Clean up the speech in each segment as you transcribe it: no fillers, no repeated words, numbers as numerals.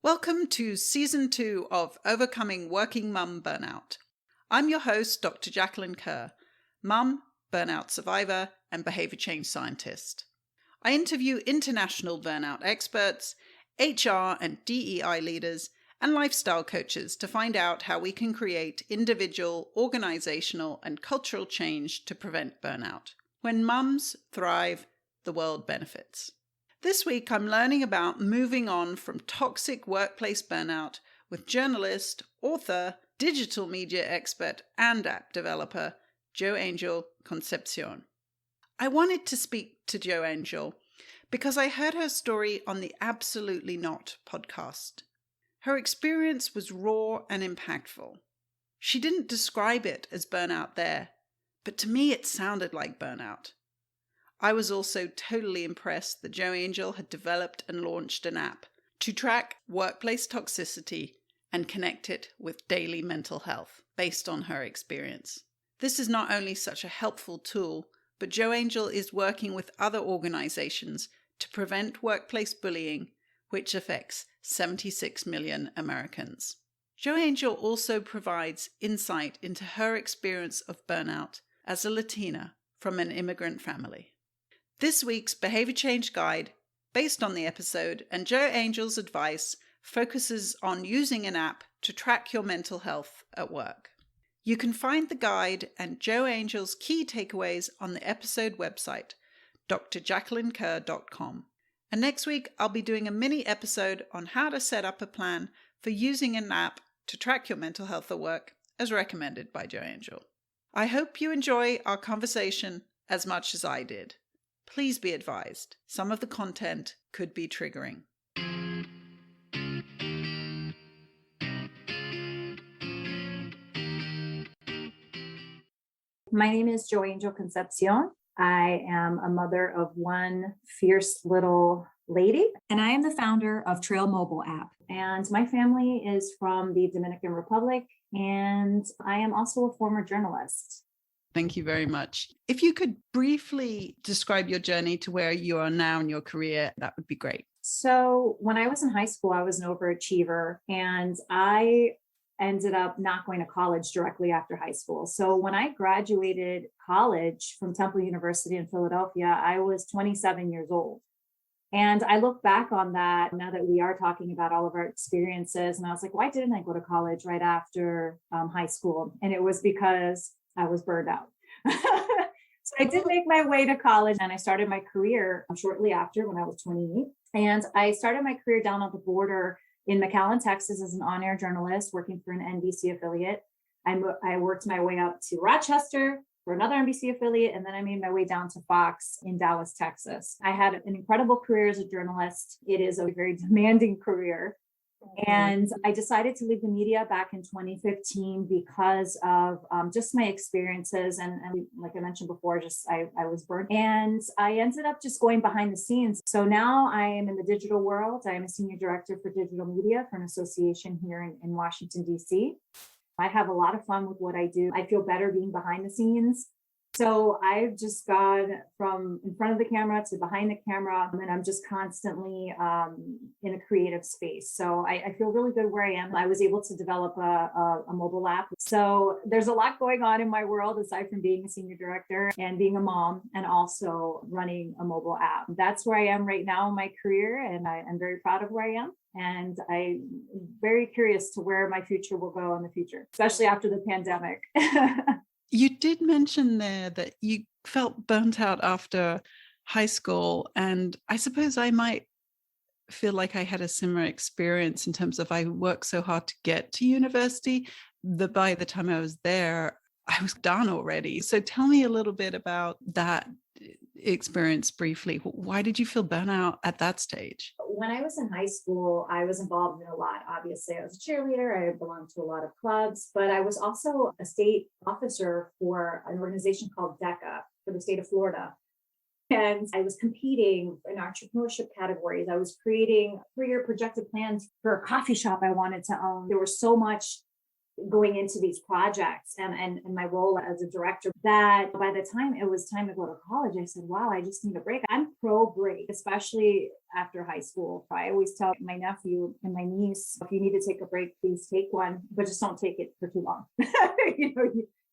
Welcome to Season 2 of Overcoming Working Mum Burnout. I'm your host, Dr. Jacqueline Kerr, mum, burnout survivor, and behavior change scientist. I interview international burnout experts, HR and DEI leaders, and lifestyle coaches to find out how we can create individual, organizational, and cultural change to prevent burnout. When mums thrive, the world benefits. This week, I'm learning about moving on from toxic workplace burnout with journalist, author, digital media expert, and app developer, Joangel Concepcion. I wanted to speak to Joangel because I heard her story on the Absolutely Not podcast. Her experience was raw and impactful. She didn't describe it as burnout there, but to me it sounded like burnout. I was also totally impressed that Joangel had developed and launched an app to track workplace toxicity and connect it with daily mental health based on her experience. This is not only such a helpful tool, but Joangel is working with other organizations to prevent workplace bullying, which affects 76 million Americans. Joangel also provides insight into her experience of burnout as a Latina from an immigrant family. This week's Behavior Change Guide, based on the episode, and Joangel's advice, focuses on using an app to track your mental health at work. You can find the guide and Joangel's key takeaways on the episode website, drjacquelinekerr.com. And next week, I'll be doing a mini episode on how to set up a plan for using an app to track your mental health at work, as recommended by Joangel. I hope you enjoy our conversation as much as I did. Please be advised, some of the content could be triggering. My name is Joangel Concepcion. I am a mother of one fierce little lady, and I am the founder of Trail Mobile app. And my family is from the Dominican Republic, and I am also a former journalist. Thank you very much. If you could briefly describe your journey to where you are now in your career, that would be great. So when I was in high school, I was an overachiever, and I ended up not going to college directly after high school. So when I graduated college from Temple University in Philadelphia, I was 27 years old. And I look back on that now that we are talking about all of our experiences. And I was like, why didn't I go to college right after high school? And it was because I was burned out. So I did make my way to college, and I started my career shortly after when I was 28. And I started my career down on the border in McAllen, Texas as an on-air journalist working for an NBC affiliate. I worked my way up to Rochester for another NBC affiliate, and then I made my way down to Fox in Dallas, Texas. I had an incredible career as a journalist. It is a very demanding career. And I decided to leave the media back in 2015 because of just my experiences. And like I mentioned before, I was burnt. And I ended up just going behind the scenes. So now I am in the digital world. I am a senior director for digital media for an association here in Washington, D.C. I have a lot of fun with what I do. I feel better being behind the scenes. So I've just gone from in front of the camera to behind the camera, and I'm just constantly in a creative space. So I feel really good where I am. I was able to develop a mobile app. So there's a lot going on in my world aside from being a senior director and being a mom and also running a mobile app. That's where I am right now in my career, and I'm very proud of where I am. And I'm very curious to where my future will go in the future, especially after the pandemic. You did mention there that you felt burnt out after high school, and I suppose I might feel like I had a similar experience in terms of I worked so hard to get to university that by the time I was there, I was done already. So tell me a little bit about that experience briefly. Why did you feel burnout at that stage? When I was in high school, I was involved in a lot. Obviously, I was a cheerleader. I belonged to a lot of clubs, but I was also a state officer for an organization called DECA for the state of Florida. And I was competing in entrepreneurship categories. I was creating 3-year projected plans for a coffee shop I wanted to own. There was so much going into these projects and my role as a director, that by the time it was time to go to college, I said, wow, I just need a break. I'm pro break, especially after high school. I always tell my nephew and my niece, if you need to take a break, please take one, but just don't take it for too long.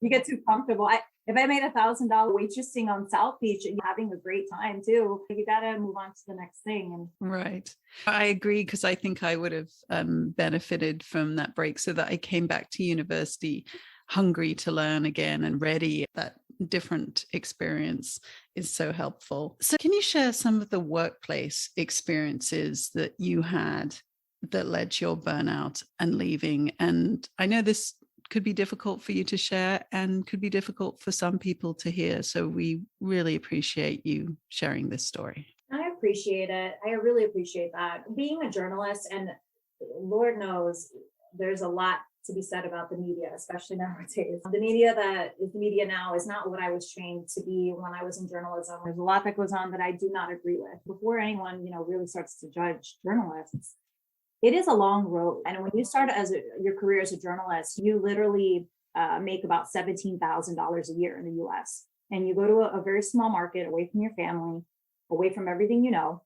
You get too comfortable. If I made $1,000 waitressing on South Beach and having a great time too, you got to move on to the next thing. Right. I agree, because I think I would have benefited from that break, so that I came back to university hungry to learn again and ready. That different experience is so helpful. So can you share some of the workplace experiences that you had that led to your burnout and leaving? And I know this could be difficult for you to share and could be difficult for some people to hear. So we really appreciate you sharing this story. I appreciate it. I really appreciate that. Being a journalist, and Lord knows there's a lot to be said about the media, especially nowadays. The media that is the media now is not what I was trained to be when I was in journalism. There's a lot that goes on that I do not agree with. Before anyone, really starts to judge journalists, it is a long road. And when you start your career as a journalist, you literally make about $17,000 a year in the US. And you go to a very small market, away from your family, away from everything you know.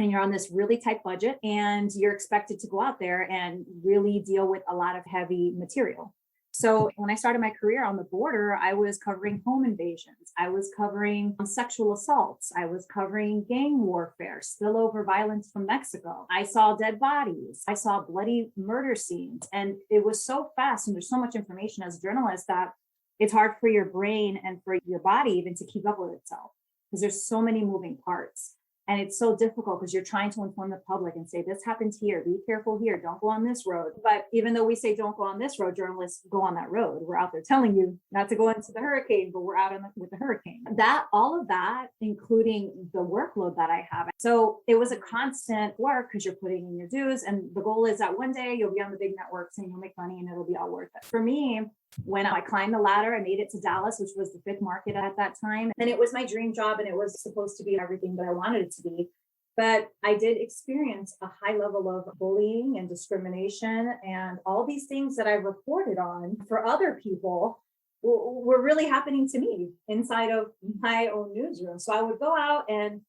And you're on this really tight budget, and you're expected to go out there and really deal with a lot of heavy material. So when I started my career on the border, I was covering home invasions. I was covering sexual assaults. I was covering gang warfare, spillover violence from Mexico. I saw dead bodies. I saw bloody murder scenes. And it was so fast, and there's so much information as a journalist that it's hard for your brain and for your body even to keep up with itself, because there's so many moving parts. And it's so difficult because you're trying to inform the public and say, this happens here, be careful here, don't go on this road. But even though we say don't go on this road, journalists go on that road. We're out there telling you not to go into the hurricane, but we're out with the hurricane. All of that, including the workload that I have. So it was a constant work, because you're putting in your dues. And the goal is that one day you'll be on the big networks and you'll make money and it'll be all worth it. For me, when I climbed the ladder, I made it to Dallas, which was the fifth market at that time. And it was my dream job, and it was supposed to be everything that I wanted it to be. But I did experience a high level of bullying and discrimination, and all these things that I reported on for other people were really happening to me inside of my own newsroom. So I would go out and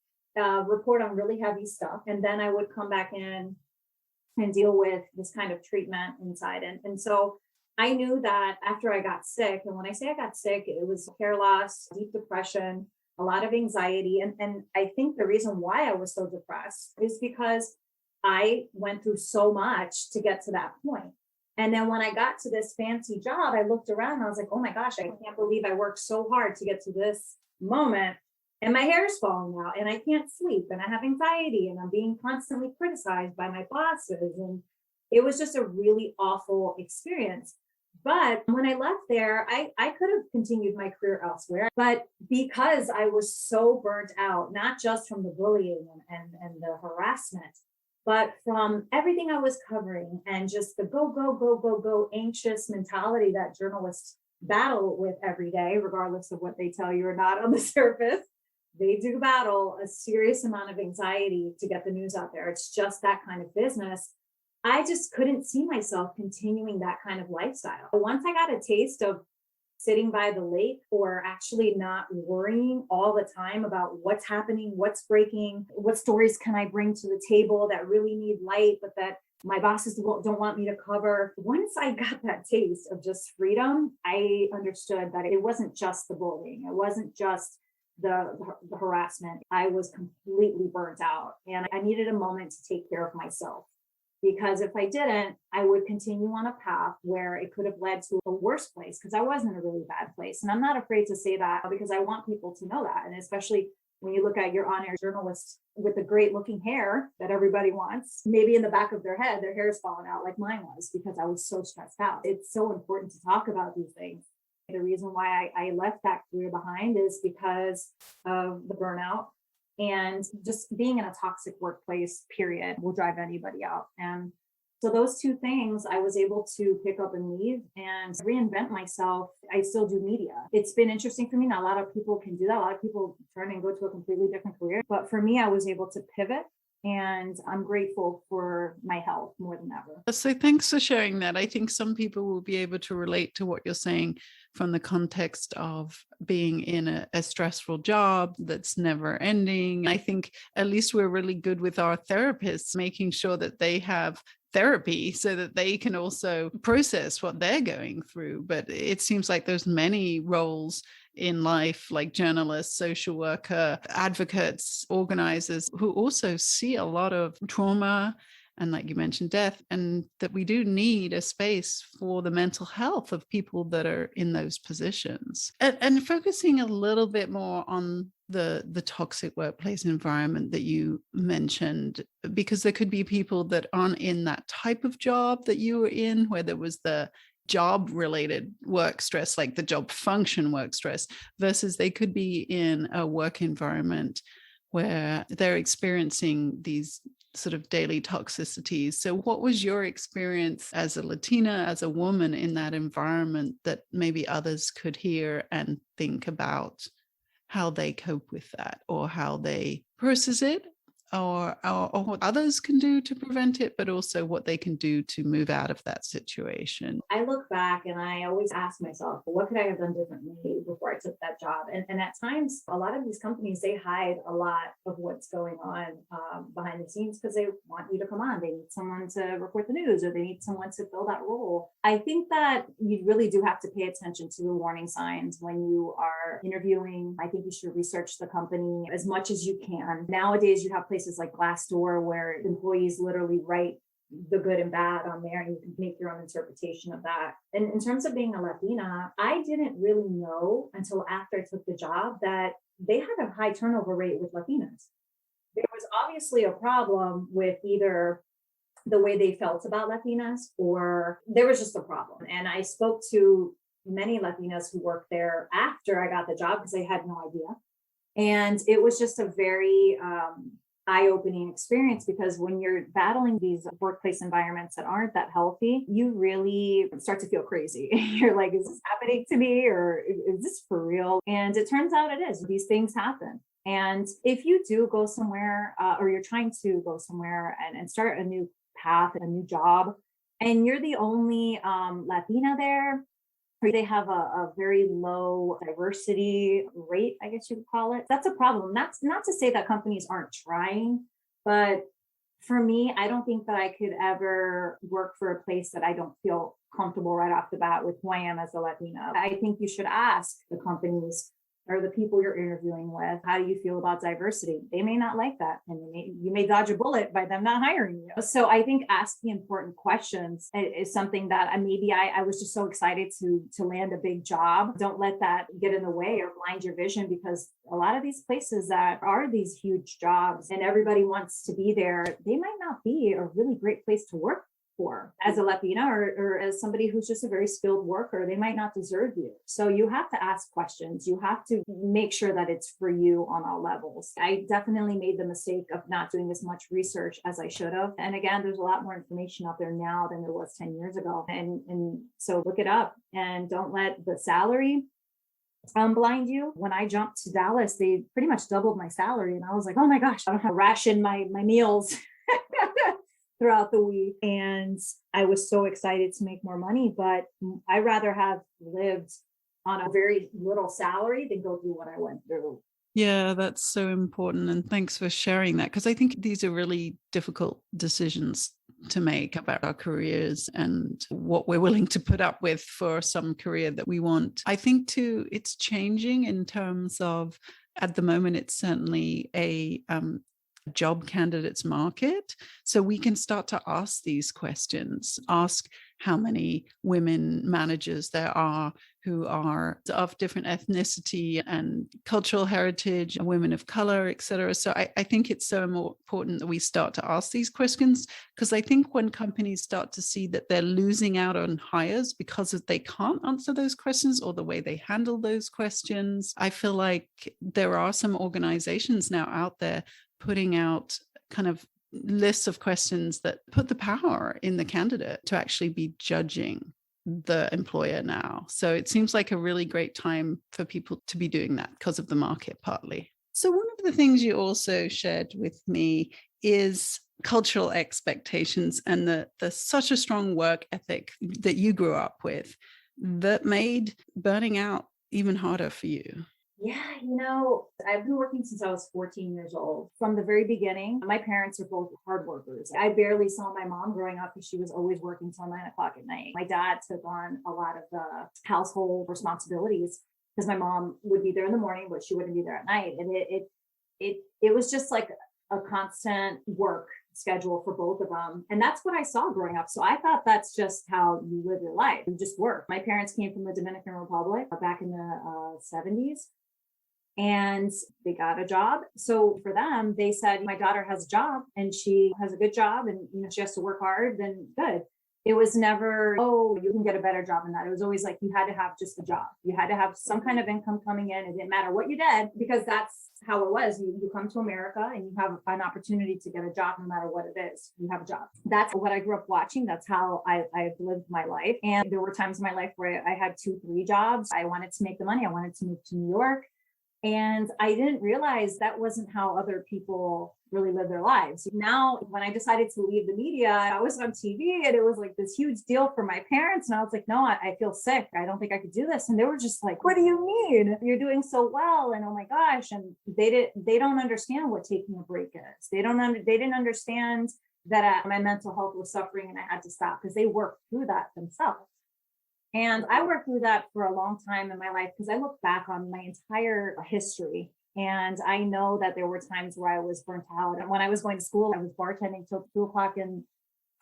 report on really heavy stuff, and then I would come back in and deal with this kind of treatment inside. And so I knew that after I got sick, and when I say I got sick, it was hair loss, deep depression, a lot of anxiety. And I think the reason why I was so depressed is because I went through so much to get to that point. And then when I got to this fancy job, I looked around and I was like, oh my gosh, I can't believe I worked so hard to get to this moment. And my hair is falling out and I can't sleep and I have anxiety and I'm being constantly criticized by my bosses. And it was just a really awful experience. But when I left there, I could have continued my career elsewhere. But because I was so burnt out, not just from the bullying and the harassment, but from everything I was covering and just the go, anxious mentality that journalists battle with every day, regardless of what they tell you or not on the surface, they do battle a serious amount of anxiety to get the news out there. It's just that kind of business. I just couldn't see myself continuing that kind of lifestyle. Once I got a taste of sitting by the lake or actually not worrying all the time about what's happening, what's breaking, what stories can I bring to the table that really need light, but that my bosses don't want me to cover. Once I got that taste of just freedom, I understood that it wasn't just the bullying. It wasn't just the harassment. I was completely burnt out and I needed a moment to take care of myself. Because if I didn't, I would continue on a path where it could have led to a worse place, because I was in a really bad place. And I'm not afraid to say that because I want people to know that. And especially when you look at your on-air journalists with the great looking hair that everybody wants, maybe in the back of their head, their hair is falling out like mine was because I was so stressed out. It's so important to talk about these things. The reason why I left that career behind is because of the burnout. And just being in a toxic workplace, period, will drive anybody out. And so those two things, I was able to pick up and leave and reinvent myself. I still do media. It's been interesting for me. Not a lot of people can do that. A lot of people turn and go to a completely different career. But for me, I was able to pivot And I'm grateful for my health more than ever. So thanks for sharing that. I think some people will be able to relate to what you're saying from the context of being in a stressful job that's never ending. I think at least we're really good with our therapists, making sure that they have therapy so that they can also process what they're going through. But it seems like there's many roles in life, like journalists, social worker, advocates, organizers, who also see a lot of trauma and, like you mentioned, death, and that we do need a space for the mental health of people that are in those positions. And focusing a little bit more on the toxic workplace environment that you mentioned, because there could be people that aren't in that type of job that you were in, where there was the job related work stress, like the job function work stress, versus they could be in a work environment where they're experiencing these sort of daily toxicities. So what was your experience as a Latina, as a woman in that environment, that maybe others could hear and think about how they cope with that, or how they process it, or what others can do to prevent it, but also what they can do to move out of that situation? I look back and I always ask myself, well, what could I have done differently before I took that job? And at times, a lot of these companies, they hide a lot of what's going on behind the scenes because they want you to come on. They need someone to report the news, or they need someone to fill that role. I think that you really do have to pay attention to the warning signs when you are interviewing. I think you should research the company as much as you can. Nowadays, you have places like Glassdoor where employees literally write the good and bad on there, and you can make your own interpretation of that. And in terms of being a Latina, I didn't really know until after I took the job that they had a high turnover rate with Latinas. There was obviously a problem with either the way they felt about Latinas, or there was just a problem. And I spoke to many Latinas who worked there after I got the job because I had no idea. And it was just a very eye-opening experience, because when you're battling these workplace environments that aren't that healthy, you really start to feel crazy. You're like, is this happening to me, or is this for real? And it turns out it is. These things happen. And if you do go somewhere, or you're trying to go somewhere and start a new path, a new job, and you're the only Latina there, or they have a very low diversity rate, I guess you could call it, that's a problem. That's not to say that companies aren't trying, but for me, I don't think that I could ever work for a place that I don't feel comfortable right off the bat with who I am as a Latina. I think you should ask the companies or the people you're interviewing with, how do you feel about diversity? They may not like that, and you may dodge a bullet by them not hiring you. So I think asking important questions is something that maybe I was just so excited to land a big job. Don't let that get in the way or blind your vision, because a lot of these places that are these huge jobs and everybody wants to be there, they might not be a really great place to work for as a Latina, or as somebody who's just a very skilled worker. They might not deserve you. So you have to ask questions. You have to make sure that it's for you on all levels. I definitely made the mistake of not doing as much research as I should have. And again, there's a lot more information out there now than there was 10 years ago. And so look it up, and don't let the salary blind you. When I jumped to Dallas, they pretty much doubled my salary. And I was like, oh my gosh, I don't have to ration my meals throughout the week. And I was so excited to make more money, but I'd rather have lived on a very little salary than go through what I went through. Yeah, that's so important. And thanks for sharing that, because I think these are really difficult decisions to make about our careers and what we're willing to put up with for some career that we want. I think too, it's changing in terms of, at the moment, it's certainly a job candidates market. So we can start to ask these questions, ask how many women managers there are who are of different ethnicity and cultural heritage, women of color, et cetera. So I think it's so important that we start to ask these questions, because I think when companies start to see that they're losing out on hires because they can't answer those questions or the way they handle those questions, I feel like there are some organizations now out there putting out kind of lists of questions that put the power in the candidate to actually be judging the employer now. So it seems like a really great time for people to be doing that because of the market partly. So one of the things you also shared with me is cultural expectations and the such a strong work ethic that you grew up with that made burning out even harder for you? Yeah, I've been working since I was 14 years old. From the very beginning, my parents are both hard workers. I barely saw my mom growing up because she was always working till 9 o'clock at night. My dad took on a lot of the household responsibilities because my mom would be there in the morning, but she wouldn't be there at night. And it was just like a constant work schedule for both of them. And that's what I saw growing up. So I thought that's just how you live your life. You just work. My parents came from the Dominican Republic back in the 70s. And they got a job. So for them, they said, my daughter has a job and she has a good job and she has to work hard, then good. It was never, oh, you can get a better job than that. It was always like you had to have just a job. You had to have some kind of income coming in. It didn't matter what you did because that's how it was. You come to America and you have an opportunity to get a job no matter what it is. You have a job. That's what I grew up watching. That's how I've lived my life. And there were times in my life where I had 2-3 jobs. I wanted to make the money. I wanted to move to New York. And I didn't realize that wasn't how other people really live their lives. Now, when I decided to leave the media, I was on TV and it was like this huge deal for my parents. And I was like, no, I feel sick. I don't think I could do this. And they were just like, what do you mean? You're doing so well. And oh my gosh. And they don't understand what taking a break is. They didn't understand that my mental health was suffering and I had to stop because they worked through that themselves. And I worked through that for a long time in my life because I look back on my entire history and I know that there were times where I was burnt out. And when I was going to school, I was bartending till 2 o'clock in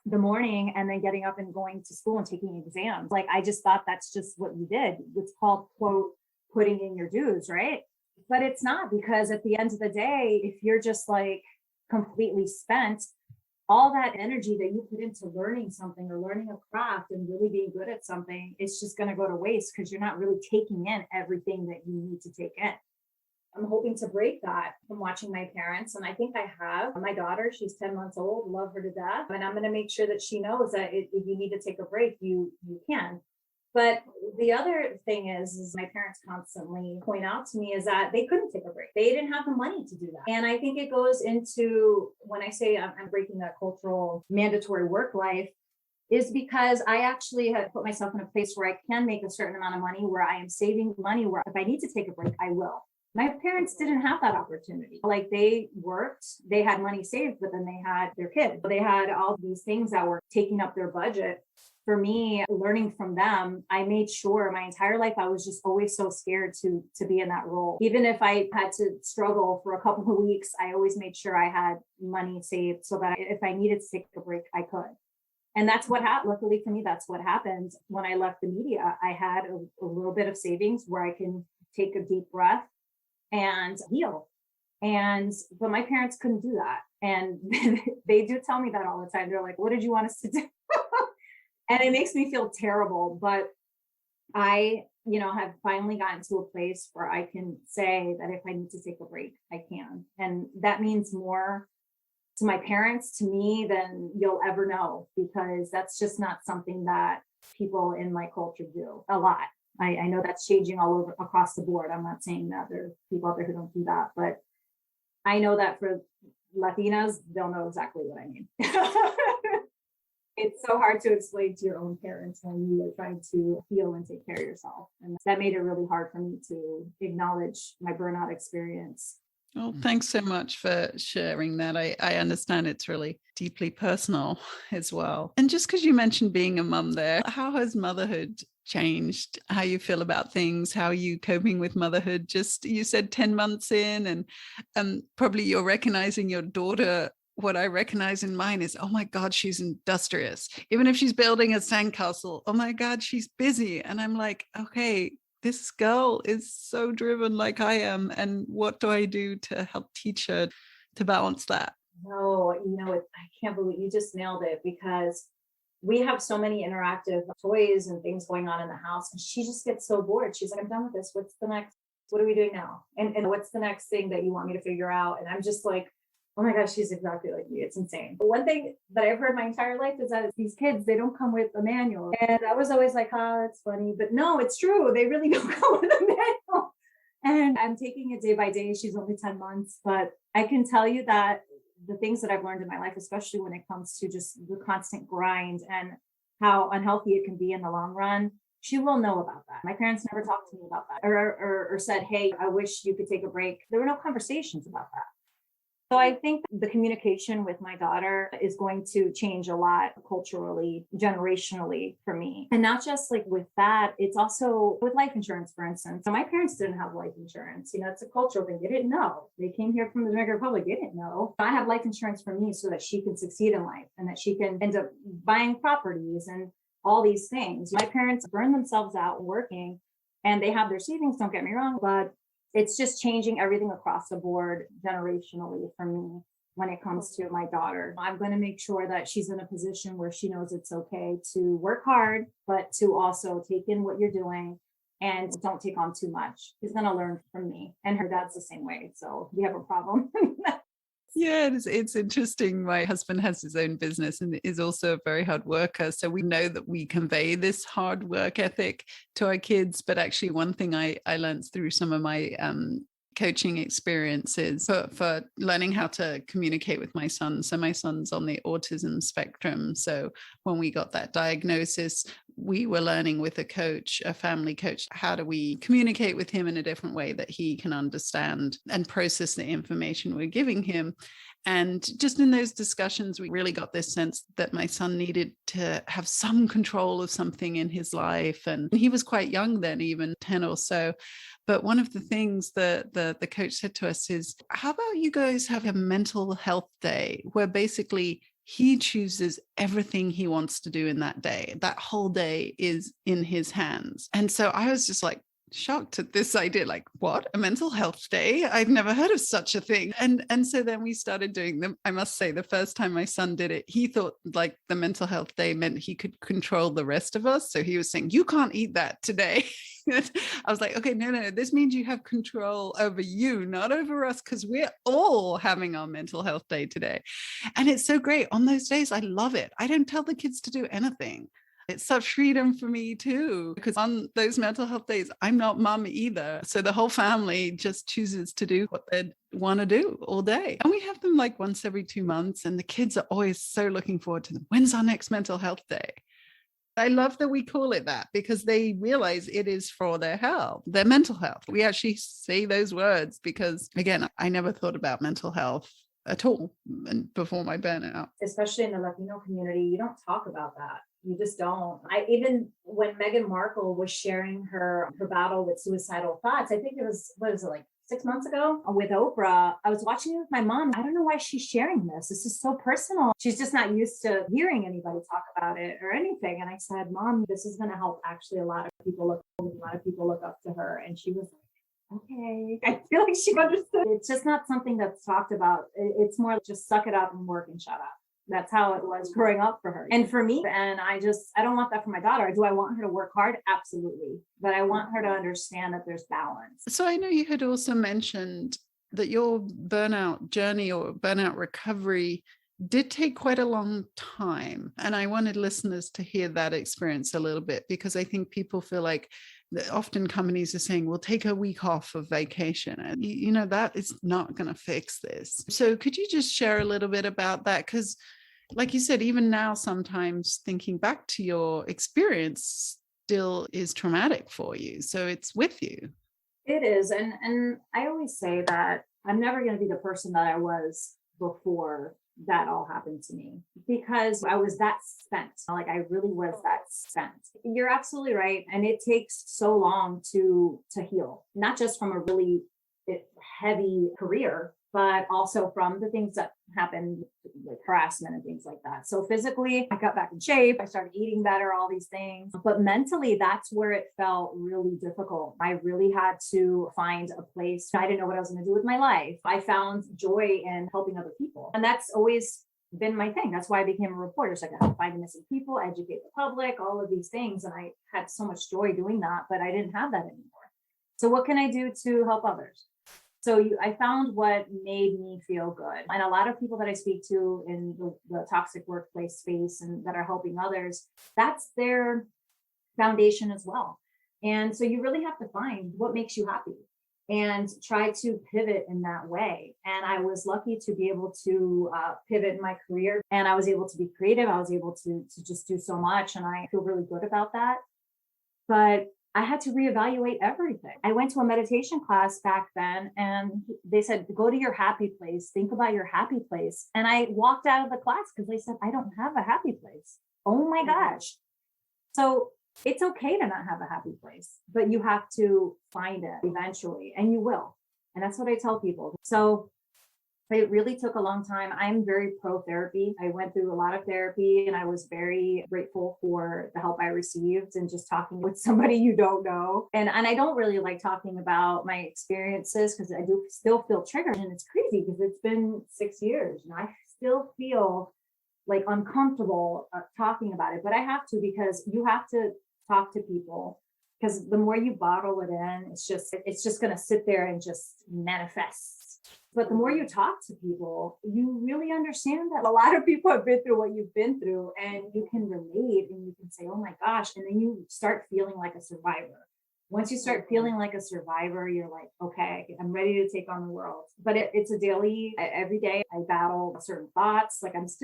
the morning and then getting up and going to school and taking exams. Like, I just thought that's just what you did. It's called, quote, putting in your dues, right? But it's not, because at the end of the day, if you're just like completely spent, all that energy that you put into learning something or learning a craft and really being good at something, it's just going to go to waste because you're not really taking in everything that you need to take in. I'm hoping to break that from watching my parents. And I think I have. My daughter, she's 10 months old, love her to death. And I'm going to make sure that she knows that if you need to take a break, you can. But the other thing is my parents constantly point out to me is that they couldn't take a break. They didn't have the money to do that. And I think it goes into, when I say I'm breaking that cultural mandatory work life, is because I actually have put myself in a place where I can make a certain amount of money, where I am saving money, where if I need to take a break, I will. My parents didn't have that opportunity. Like, they worked, they had money saved, but then they had their kids. They had all these things that were taking up their budget. For me, learning from them, I made sure my entire life I was just always so scared to be in that role. Even if I had to struggle for a couple of weeks, I always made sure I had money saved so that if I needed to take a break, I could. And that's what happened. Luckily for me, that's what happened. When I left the media, I had a little bit of savings where I can take a deep breath and heal. But my parents couldn't do that. And they do tell me that all the time. They're like, what did you want us to do? And it makes me feel terrible, but I, have finally gotten to a place where I can say that if I need to take a break, I can. And that means more to my parents, to me, than you'll ever know, because that's just not something that people in my culture do a lot. I know that's changing all over across the board. I'm not saying that there are people out there who don't do that, but I know that for Latinas, they'll know exactly what I mean. It's so hard to explain to your own parents when you are trying to heal and take care of yourself. And that made it really hard for me to acknowledge my burnout experience. Well, thanks so much for sharing that. I understand it's really deeply personal as well. And just because you mentioned being a mum there, how has motherhood changed how you feel about things? How are you coping with motherhood? Just, you said 10 months in, and probably you're recognizing your daughter. What I recognize in mine is, oh my God, she's industrious. Even if she's building a sandcastle, oh my God, she's busy. And I'm like, okay, this girl is so driven like I am. And what do I do to help teach her to balance that? No, I can't believe you just nailed it, because we have so many interactive toys and things going on in the house. And she just gets so bored. She's like, I'm done with this. What's the next? What are we doing now? And what's the next thing that you want me to figure out? And I'm just like, oh my gosh, she's exactly like me. It's insane. But one thing that I've heard my entire life is that these kids, they don't come with a manual. And I was always like, that's funny. But no, it's true. They really don't come with a manual. And I'm taking it day by day. She's only 10 months. But I can tell you that the things that I've learned in my life, especially when it comes to just the constant grind and how unhealthy it can be in the long run, she will know about that. My parents never talked to me about that or said, hey, I wish you could take a break. There were no conversations about that. So I think the communication with my daughter is going to change a lot culturally, generationally for me. And not just like with that, it's also with life insurance, for instance. So my parents didn't have life insurance. It's a cultural thing. They didn't know. They came here from the Dominican Republic. They didn't know. I have life insurance for me so that she can succeed in life and that she can end up buying properties and all these things. My parents burned themselves out working and they have their savings, don't get me wrong, but it's just changing everything across the board generationally for me when it comes to my daughter. I'm going to make sure that she's in a position where she knows it's okay to work hard, but to also take in what you're doing and don't take on too much. She's going to learn from me. And her dad's the same way. So we have a problem. Yeah, it's interesting. My husband has his own business and is also a very hard worker. So we know that we convey this hard work ethic to our kids. But actually, one thing I learned through some of my coaching experiences for learning how to communicate with my son. So my son's on the autism spectrum. So when we got that diagnosis, we were learning with a coach, a family coach, how do we communicate with him in a different way that he can understand and process the information we're giving him. And just in those discussions, we really got this sense that my son needed to have some control of something in his life. And he was quite young then, even 10 or so. But one of the things that the coach said to us is, how about you guys have a mental health day where basically he chooses everything he wants to do in that day. That whole day is in his hands. And so I was just like, shocked at this idea, like, what, a mental health day? I've never heard of such a thing. And so then we started doing them. I must say, the first time my son did it, he thought like the mental health day meant he could control the rest of us. So he was saying, you can't eat that today. I was like, okay, no, this means you have control over you, not over us, because we're all having our mental health day today. And it's so great. On those days, I love it. I don't tell the kids to do anything. It's such freedom for me too, because on those mental health days, I'm not mom either. So the whole family just chooses to do what they want to do all day. And we have them like once every 2 months. And the kids are always so looking forward to them. When's our next mental health day? I love that we call it that because they realize it is for their health, their mental health. We actually say those words because, again, I never thought about mental health at all before my burnout. Especially in the Latino community, you don't talk about that. You just don't. Even when Meghan Markle was sharing her battle with suicidal thoughts, I think it was, what is it, like 6 months ago with Oprah, I was watching it with my mom. I don't know why she's sharing this. This is so personal. She's just not used to hearing anybody talk about it or anything. And I said, Mom, this is going to help actually a lot of people look up to her. And she was like, okay. I feel like she understood. It's just not something that's talked about. It's more just suck it up and work and shut up. That's how it was growing up for her and for me. And I don't want that for my daughter. Do I want her to work hard? Absolutely. But I want her to understand that there's balance. So I know you had also mentioned that your burnout journey or burnout recovery did take quite a long time. And I wanted listeners to hear that experience a little bit, because I think people feel like often companies are saying, we'll take a week off of vacation. And, that is not going to fix this. So could you just share a little bit about that? Because like you said, even now, sometimes thinking back to your experience still is traumatic for you. So it's with you. It is. And I always say that I'm never going to be the person that I was before that all happened to me, because I was that spent. Like I really was that spent. You're absolutely right. And it takes so long to heal, not just from a really heavy career, but also from the things that happened, like harassment and things like that. So physically, I got back in shape. I started eating better, all these things. But mentally, that's where it felt really difficult. I really had to find a place. I didn't know what I was going to do with my life. I found joy in helping other people. And that's always been my thing. That's why I became a reporter. So I could help find missing people, educate the public, all of these things. And I had so much joy doing that, but I didn't have that anymore. So what can I do to help others? So I found what made me feel good. And a lot of people that I speak to in the toxic workplace space and that are helping others, that's their foundation as well. And so you really have to find what makes you happy. and try to pivot in that way. And I was lucky to be able to pivot in my career, and I was able to be creative. I was able to just do so much, and I feel really good about that. But I had to reevaluate everything. I went to a meditation class back then, and they said, go to your happy place, think about your happy place. And I walked out of the class because they said, I don't have a happy place. Oh my gosh. So it's okay to not have a happy place, but you have to find it eventually, and you will. And that's what I tell people. So it really took a long time. I'm very pro therapy. I went through a lot of therapy, and I was very grateful for the help I received and just talking with somebody you don't know. And I don't really like talking about my experiences because I do still feel triggered. And it's crazy because it's been 6 years and I still feel like uncomfortable talking about it. But I have to, because you have to talk to people, because the more you bottle it in, it's just going to sit there and just manifest. But the more you talk to people, you really understand that a lot of people have been through what you've been through, and you can relate and you can say, oh my gosh. And then you start feeling like a survivor. Once you start feeling like a survivor, you're like, okay, I'm ready to take on the world. But it's a daily, every day I battle certain thoughts. Like it's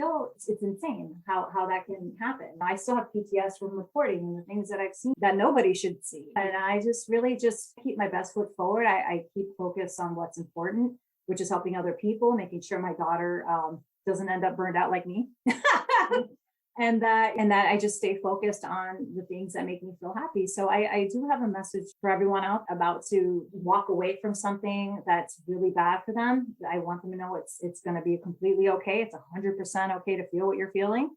insane how that can happen. I still have PTS from reporting and the things that I've seen that nobody should see. And I just really just keep my best foot forward. I keep focused on what's important, which is helping other people, making sure my daughter doesn't end up burned out like me. and that I just stay focused on the things that make me feel happy. So I do have a message for everyone out about to walk away from something that's really bad for them. I want them to know it's going to be completely okay. It's 100% okay to feel what you're feeling,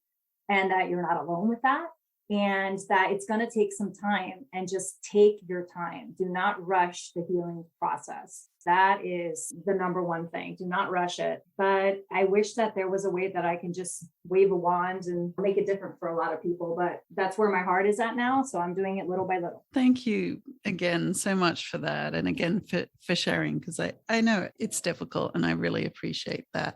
and that you're not alone with that. And that it's going to take some time, and just take your time. Do not rush the healing process. That is the number one thing. Do not rush it. But I wish that there was a way that I can just wave a wand and make it different for a lot of people. But that's where my heart is at now. So I'm doing it little by little. Thank you again so much for that. And again, for sharing, because I know it's difficult, and I really appreciate that.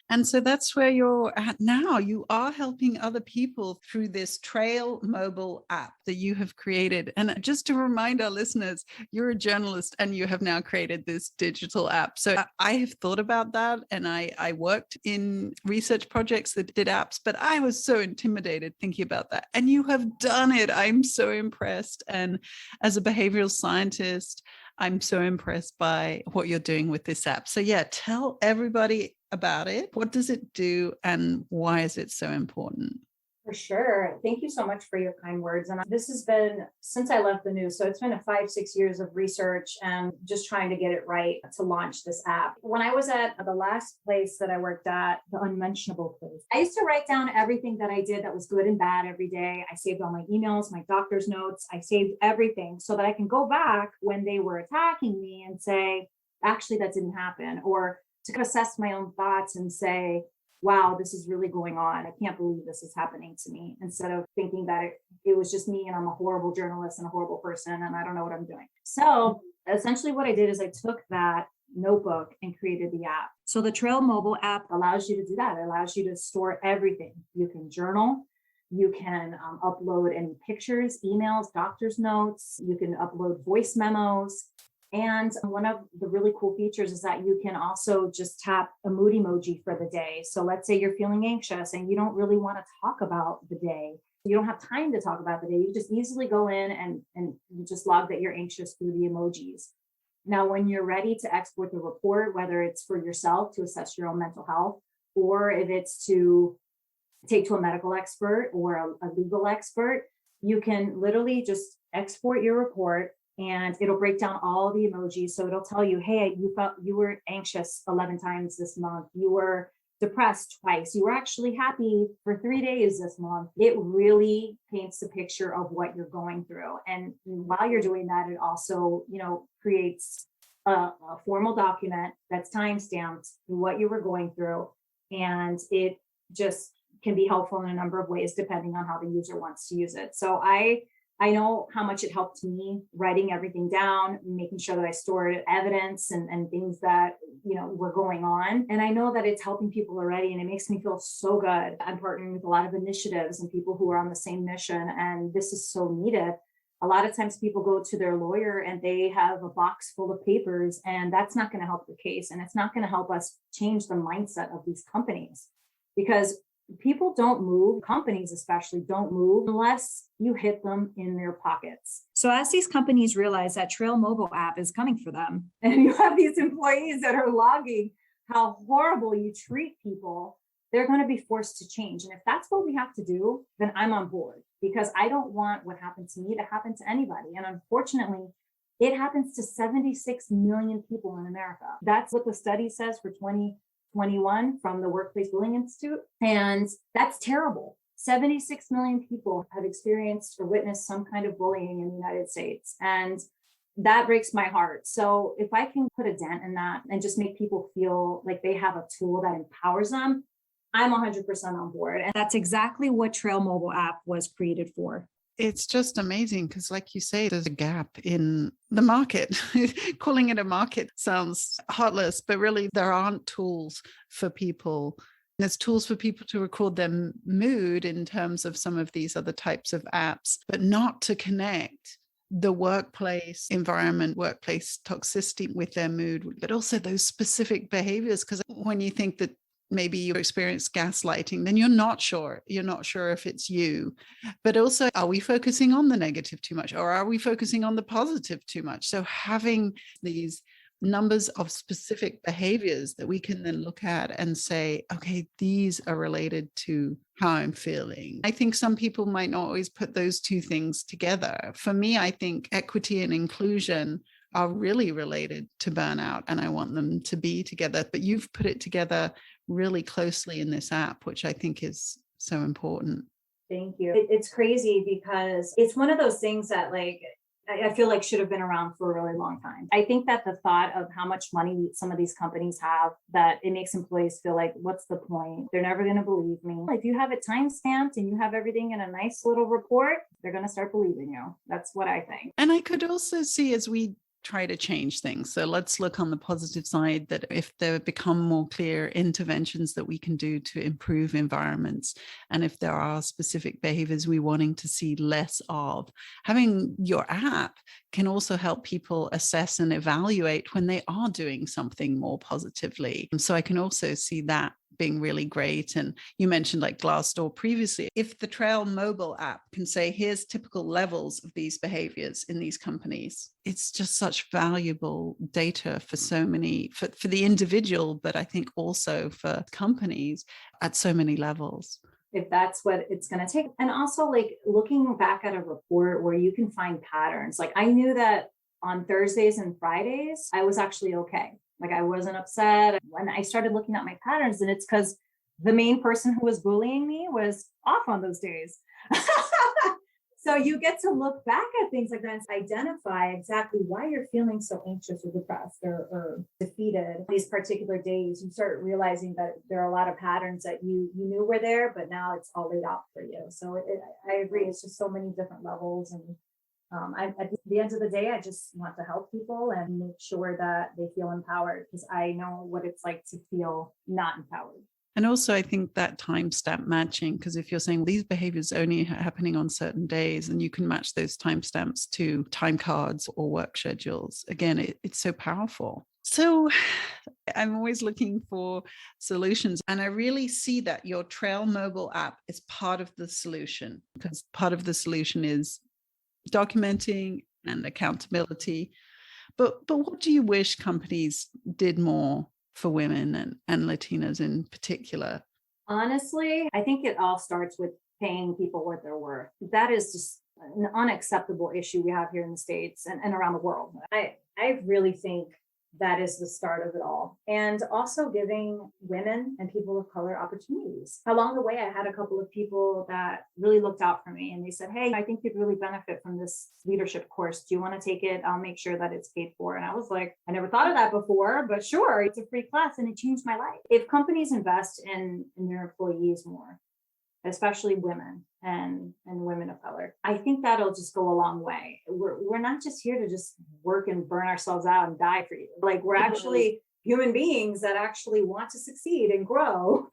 And so that's where you're at now. You are helping other people through this Trail mobile app that you have created. And just to remind our listeners, you're a journalist and you have now created this digital app. So I have thought about that, and I worked in research projects that did apps, but I was so intimidated thinking about that. And you have done it. I'm so impressed. And as a behavioral scientist, I'm so impressed by what you're doing with this app. So yeah, tell everybody about it. What does it do, and why is it so important? For sure. Thank you so much for your kind words. And this has been since I left the news. So it's been 5-6 years of research and just trying to get it right to launch this app. When I was at the last place that I worked at, the unmentionable place, I used to write down everything that I did that was good and bad every day. I saved all my emails, my doctor's notes. I saved everything so that I can go back when they were attacking me and say, actually, that didn't happen. Or to assess my own thoughts and say, wow, this is really going on. I can't believe this is happening to me, instead of thinking that it was just me and I'm a horrible journalist and a horrible person and I don't know what I'm doing. So essentially what I did is I took that notebook and created the app. So the Trail mobile app allows you to do that. It allows you to store everything. You can journal. You can upload any pictures, emails, doctor's notes. You can upload voice memos. And one of the really cool features is that you can also just tap a mood emoji for the day. So let's say you're feeling anxious and you don't really want to talk about the day. You don't have time to talk about the day. You just easily go in and you just log that you're anxious through the emojis. Now, when you're ready to export the report, whether it's for yourself to assess your own mental health, or if it's to take to a medical expert or a legal expert, you can literally just export your report, and it'll break down all the emojis. So it'll tell you, hey, you felt you were anxious 11 times this month. You were depressed twice. You were actually happy for 3 days this month. It really paints a picture of what you're going through. And while you're doing that, it also, creates a formal document that's time-stamped what you were going through. And it just can be helpful in a number of ways, depending on how the user wants to use it. So I know how much it helped me writing everything down, making sure that I stored evidence and things that, were going on. And I know that it's helping people already, and it makes me feel so good. I'm partnering with a lot of initiatives and people who are on the same mission, and this is so needed. A lot of times people go to their lawyer and they have a box full of papers, and that's not going to help the case. And it's not going to help us change the mindset of these companies, because people don't move, companies especially don't move unless you hit them in their pockets. So as these companies realize that Trail mobile app is coming for them, and you have these employees that are logging how horrible you treat people, they're going to be forced to change. And if that's what we have to do, then I'm on board, because I don't want what happened to me to happen to anybody. And unfortunately, it happens to 76 million people in America. That's what the study says for 2021 from the Workplace Bullying Institute. And that's terrible. 76 million people have experienced or witnessed some kind of bullying in the United States. And that breaks my heart. So if I can put a dent in that and just make people feel like they have a tool that empowers them, I'm 100% on board. And that's exactly what Trail mobile app was created for. It's just amazing because, like you say, there's a gap in the market. Calling it a market sounds heartless, but really there aren't tools for people. There's tools for people to record their mood in terms of some of these other types of apps, but not to connect the workplace environment, workplace toxicity with their mood, but also those specific behaviors. Because when you think that maybe you experience gaslighting, then you're not sure if it's you. But also, are we focusing on the negative too much, or are we focusing on the positive too much? So having these numbers of specific behaviors that we can then look at and say, okay, these are related to how I'm feeling. I think some people might not always put those two things together. For me, I think equity and inclusion are really related to burnout, and I want them to be together. But you've put it together really closely in this app, which I think is so important. Thank you. It's crazy because it's one of those things that I feel like should have been around for a really long time. I think that the thought of how much money some of these companies have, that it makes employees feel like, what's the point? They're never going to believe me. If you have it time stamped and you have everything in a nice little report, they're going to start believing you. That's what I think. And I could also see, as we try to change things. So let's look on the positive side, that if there become more clear interventions that we can do to improve environments, and if there are specific behaviors we're wanting to see less of, having your app can also help people assess and evaluate when they are doing something more positively. So I can also see that being really great. And you mentioned like Glassdoor previously. If the Trail mobile app can say, here's typical levels of these behaviors in these companies, it's just such valuable data for so many, for the individual, but I think also for companies at so many levels. If that's what it's going to take. And also looking back at a report where you can find patterns. I knew that on Thursdays and Fridays, I was actually okay. I wasn't upset. When I started looking at my patterns, and it's because the main person who was bullying me was off on those days. So you get to look back at things like that and identify exactly why you're feeling so anxious or depressed or defeated these particular days. You start realizing that there are a lot of patterns that you knew were there, but now it's all laid out for you. So I agree. It's just so many different levels. And at the end of the day, I just want to help people and make sure that they feel empowered, because I know what it's like to feel not empowered. And also, I think that timestamp matching, because if you're saying these behaviors only happening on certain days, and you can match those timestamps to time cards or work schedules, again, it's so powerful. So I'm always looking for solutions. And I really see that your Trail mobile app is part of the solution, because part of the solution is documenting and accountability. But what do you wish companies did more for women and Latinas in particular? Honestly, I think it all starts with paying people what they're worth. That is just an unacceptable issue we have here in the States and around the world. I really think that is the start of it all. And also giving women and people of color opportunities. Along the way, I had a couple of people that really looked out for me, and they said, hey, I think you'd really benefit from this leadership course. Do you want to take it? I'll make sure that it's paid for. And I was like, I never thought of that before, but sure, it's a free class, and it changed my life. If companies invest in their employees more, especially women and women of color, I think that'll just go a long way. We're not just here to just work and burn ourselves out and die for you. We're actually human beings that actually want to succeed and grow.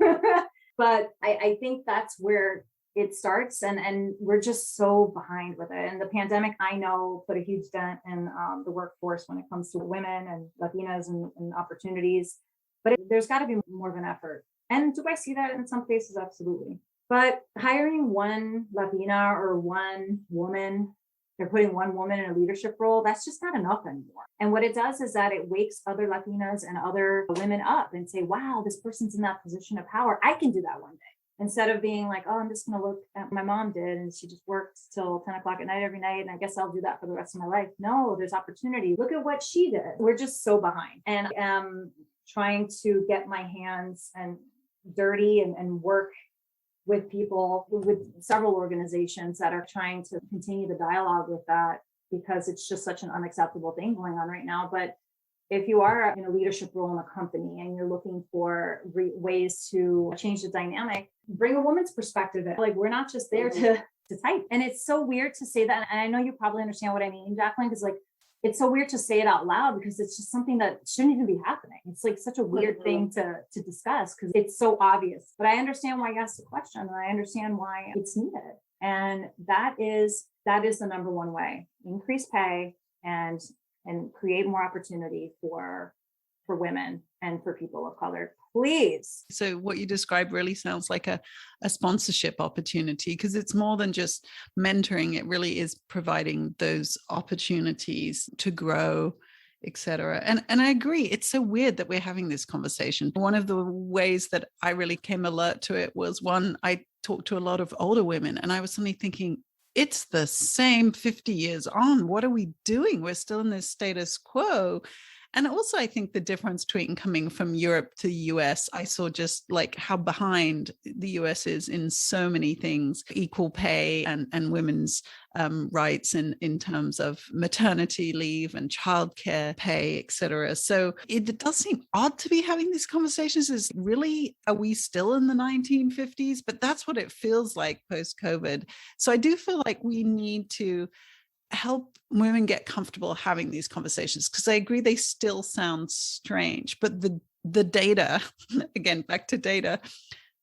But I think that's where it starts, and we're just so behind with it. And the pandemic, I know, put a huge dent in the workforce when it comes to women and Latinas and opportunities. But there's got to be more of an effort. And do I see that in some places? Absolutely. But hiring one Latina or one woman, they're putting one woman in a leadership role, that's just not enough anymore. And what it does is that it wakes other Latinas and other women up and say, wow, this person's in that position of power. I can do that one day. Instead of being like, oh, I'm just going to look at my mom did, and she just worked till 10 o'clock at night every night, and I guess I'll do that for the rest of my life. No, there's opportunity. Look at what she did. We're just so behind. And I'm trying to get my hands and dirty and work with people, with several organizations that are trying to continue the dialogue with that, because it's just such an unacceptable thing going on right now. But if you are in a leadership role in a company and you're looking for ways to change the dynamic, bring a woman's perspective in. Like, we're not just there to type. And it's so weird to say that. And I know you probably understand what I mean, Jacqueline, because like, it's so weird to say it out loud because it's just something that shouldn't even be happening. It's like such a weird thing to discuss because it's so obvious. But I understand why you asked the question, and I understand why it's needed. And that is the number one way: increase pay and create more opportunity for women and for people of color, please. So what you described really sounds like a sponsorship opportunity, because it's more than just mentoring. It really is providing those opportunities to grow, etc. And I agree. It's so weird that we're having this conversation. One of the ways that I really came alert to it was, one, I talked to a lot of older women, and I was suddenly thinking, it's the same 50 years on. What are we doing? We're still in this status quo. And also, I think the difference between coming from Europe to the US, I saw just like how behind the US is in so many things, equal pay and women's rights in terms of maternity leave and childcare pay, etc. So it does seem odd to be having these conversations. Is really, are we still in the 1950s? But that's what it feels like post-COVID. So I do feel like we need to help women get comfortable having these conversations, because I agree they still sound strange, but the data, again, back to data,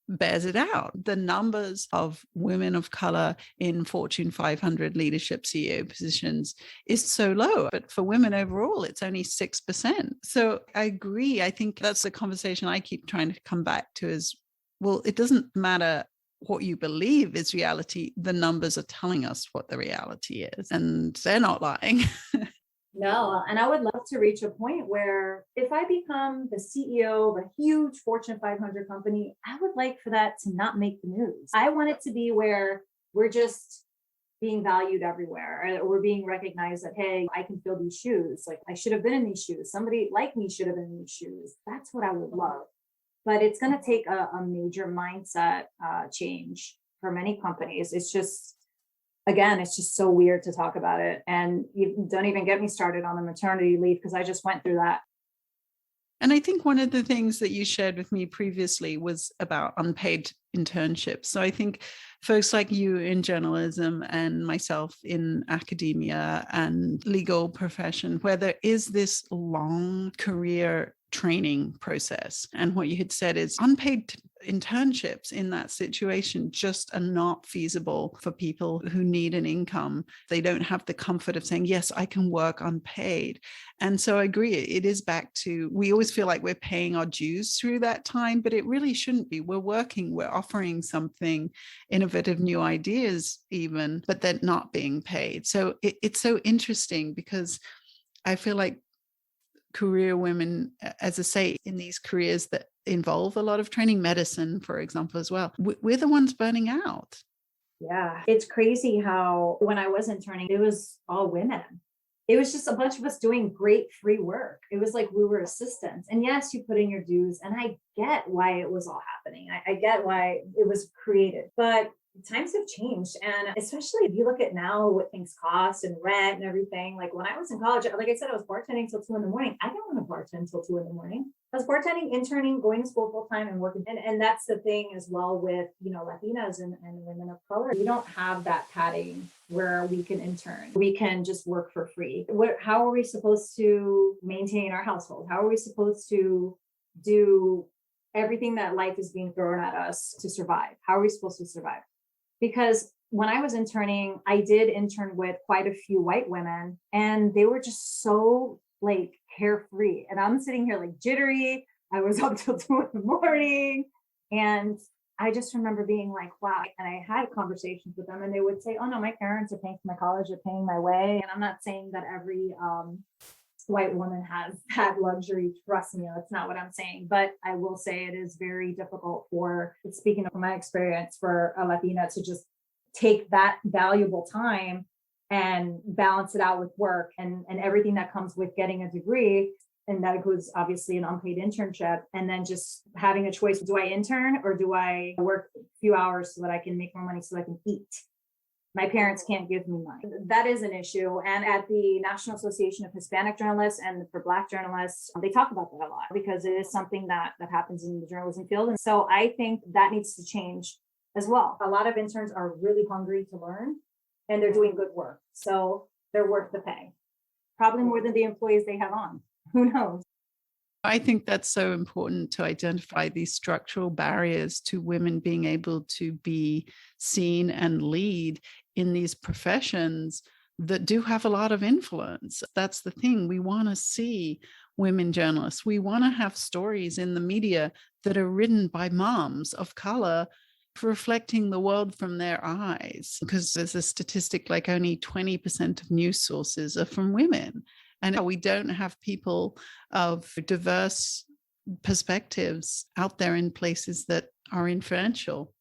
bears it out. The numbers of women of color in Fortune 500 leadership CEO positions is so low, but for women overall, it's only 6%. So I agree. I think that's the conversation I keep trying to come back to is, well, it doesn't matter what you believe is reality. The numbers are telling us what the reality is, and they're not lying. No, and I would love to reach a point where if I become the CEO of a huge Fortune 500 company, I would like for that to not make the news. I want it to be where we're just being valued everywhere, or we're being recognized that, hey, I can fill these shoes. Like, I should have been in these shoes. Somebody like me should have been in these shoes. That's what I would love. But it's going to take a major mindset change for many companies. It's just, again, it's just so weird to talk about it. And you don't even get me started on the maternity leave, because I just went through that. And I think one of the things that you shared with me previously was about unpaid internships. So I think folks like you in journalism and myself in academia and legal profession, where there is this long career training process. And what you had said is unpaid internships in that situation just are not feasible for people who need an income. They don't have the comfort of saying, yes, I can work unpaid. And so I agree. It is back to, we always feel like we're paying our dues through that time, but it really shouldn't be. We're working, we're offering something, innovative new ideas even, but they're not being paid. So it's so interesting, because I feel like career women, as I say, in these careers that involve a lot of training, medicine, for example, as well, we're the ones burning out. Yeah, it's crazy how when I was interning, it was all women. It was just a bunch of us doing great free work. It was like we were assistants. And yes, you put in your dues. And I get why it was all happening. I get why it was created. But times have changed. And especially if you look at now what things cost and rent and everything. Like when I was in college, like I said, I was bartending till 2 a.m. I didn't want to bartend till 2 a.m. I was bartending, interning, going to school full time and working. And that's the thing as well with, Latinas and women of color. We don't have that padding where we can intern. We can just work for free. How are we supposed to maintain our household? How are we supposed to do everything that life is being thrown at us to survive? How are we supposed to survive? because when I was interning, I did intern with quite a few white women, and they were just so like carefree. And I'm sitting here like jittery. I was up till 2 in the morning. And I just remember being like, wow. And I had conversations with them, and they would say, oh no, my parents are paying for my college, they're paying my way. And I'm not saying that every white woman has had luxury. Trust me, that's not what I'm saying. But I will say it is very difficult for, speaking of my experience, for a Latina to just take that valuable time and balance it out with work and everything that comes with getting a degree. And that includes obviously an unpaid internship, and then just having a choice. Do I intern or do I work a few hours so that I can make more money so I can eat? My parents can't give me money. That is an issue. And at the National Association of Hispanic Journalists and for Black journalists, they talk about that a lot because it is something that happens in the journalism field. And so I think that needs to change as well. A lot of interns are really hungry to learn, and they're doing good work. So they're worth the pay, probably more than the employees they have on. Who knows? I think that's so important to identify these structural barriers to women being able to be seen and lead in these professions that do have a lot of influence. That's the thing. We want to see women journalists. We want to have stories in the media that are written by moms of color reflecting the world from their eyes, because there's a statistic like only 20% of news sources are from women. And we don't have people of diverse perspectives out there in places that are influential.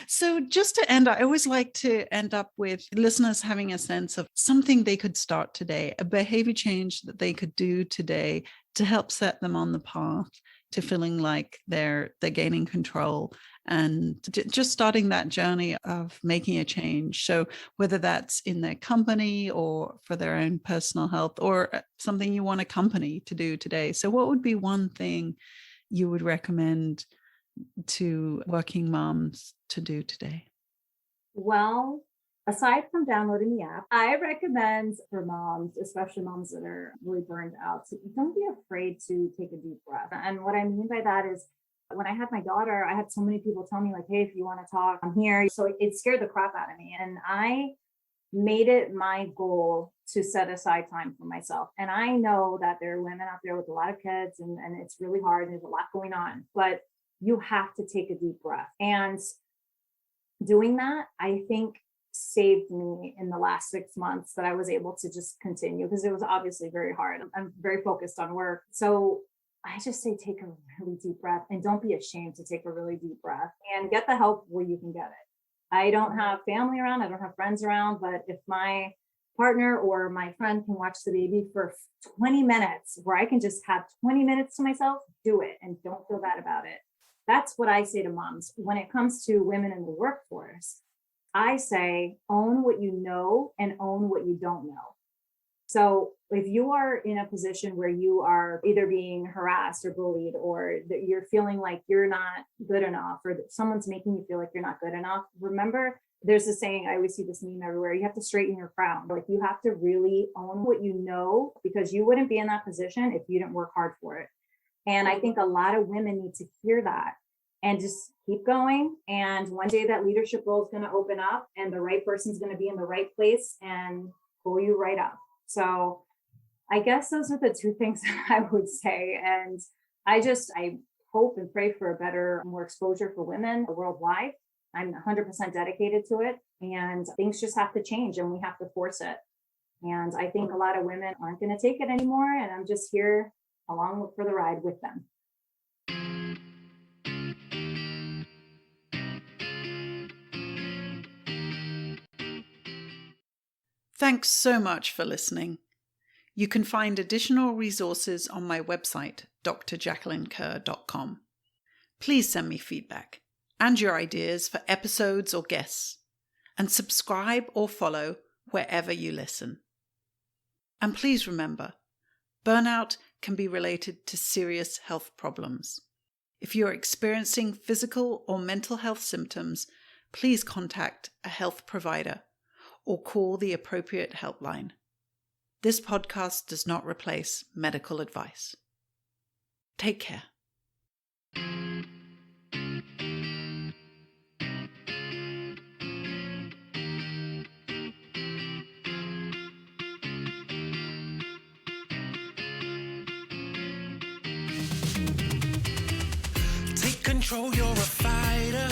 So just to end, I always like to end up with listeners having a sense of something they could start today, a behavior change that they could do today to help set them on the path to feeling like they're gaining control and just starting that journey of making a change. So whether that's in their company or for their own personal health or something you want a company to do today. So what would be one thing you would recommend to working moms to do today? Well, aside from downloading the app, I recommend for moms, especially moms that are really burned out, to don't be afraid to take a deep breath. And what I mean by that is when I had my daughter, I had so many people tell me like, hey, if you want to talk, I'm here. So it scared the crap out of me. And I made it my goal to set aside time for myself. And I know that there are women out there with a lot of kids and it's really hard. There's a lot going on, but you have to take a deep breath. And doing that, I think, saved me in the last 6 months that I was able to just continue, because it was obviously very hard. I'm very focused on work. So I just say take a really deep breath, and don't be ashamed to take a really deep breath and get the help where you can get it. I don't have family around, I don't have friends around, but if my partner or my friend can watch the baby for 20 minutes where I can just have 20 minutes to myself, do it and don't feel bad about it. That's what I say to moms. When it comes to women in the workforce, I say own what you know and own what you don't know. So if you are in a position where you are either being harassed or bullied, or that you're feeling like you're not good enough, or that someone's making you feel like you're not good enough, remember, there's a saying, I always see this meme everywhere, you have to straighten your crown. Like, you have to really own what you know, because you wouldn't be in that position if you didn't work hard for it. And I think a lot of women need to hear that and just keep going. And one day that leadership role is going to open up and the right person's going to be in the right place and pull you right up. So I guess those are the two things that I would say. And I hope and pray for a better, more exposure for women worldwide. I'm 100% dedicated to it, and things just have to change and we have to force it. And I think a lot of women aren't going to take it anymore. And I'm just here along for the ride with them. Thanks so much for listening. You can find additional resources on my website, drjacquelinekerr.com. Please send me feedback and your ideas for episodes or guests, and subscribe or follow wherever you listen. And please remember, burnout can be related to serious health problems. If you're experiencing physical or mental health symptoms, please contact a health provider or call the appropriate helpline. This podcast does not replace medical advice. Take care. control, you're a fighter.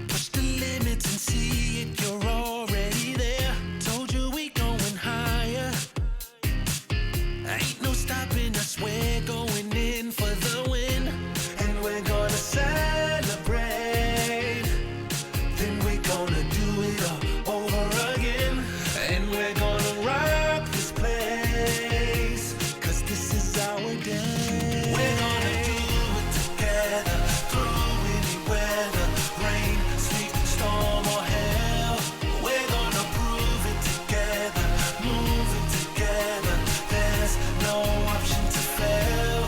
Push the limits and see it, you're already there. Told you we going higher. Ain't no stopping us, we're going in for the win. And we're gonna celebrate. Then we're gonna do it all over again. And we're gonna rock this place, 'cause this is our day. We're gonna do it together, through any weather, rain, sleet, storm or hell. We're gonna prove it together, move it together. There's no option to fail.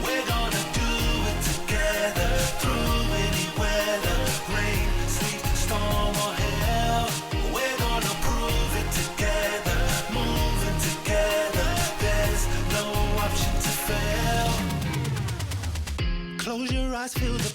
We're gonna do it together, through any weather, rain, sleet, storm or hell. We're gonna prove it together, move it together. There's no option to fail. Close your eyes, feel the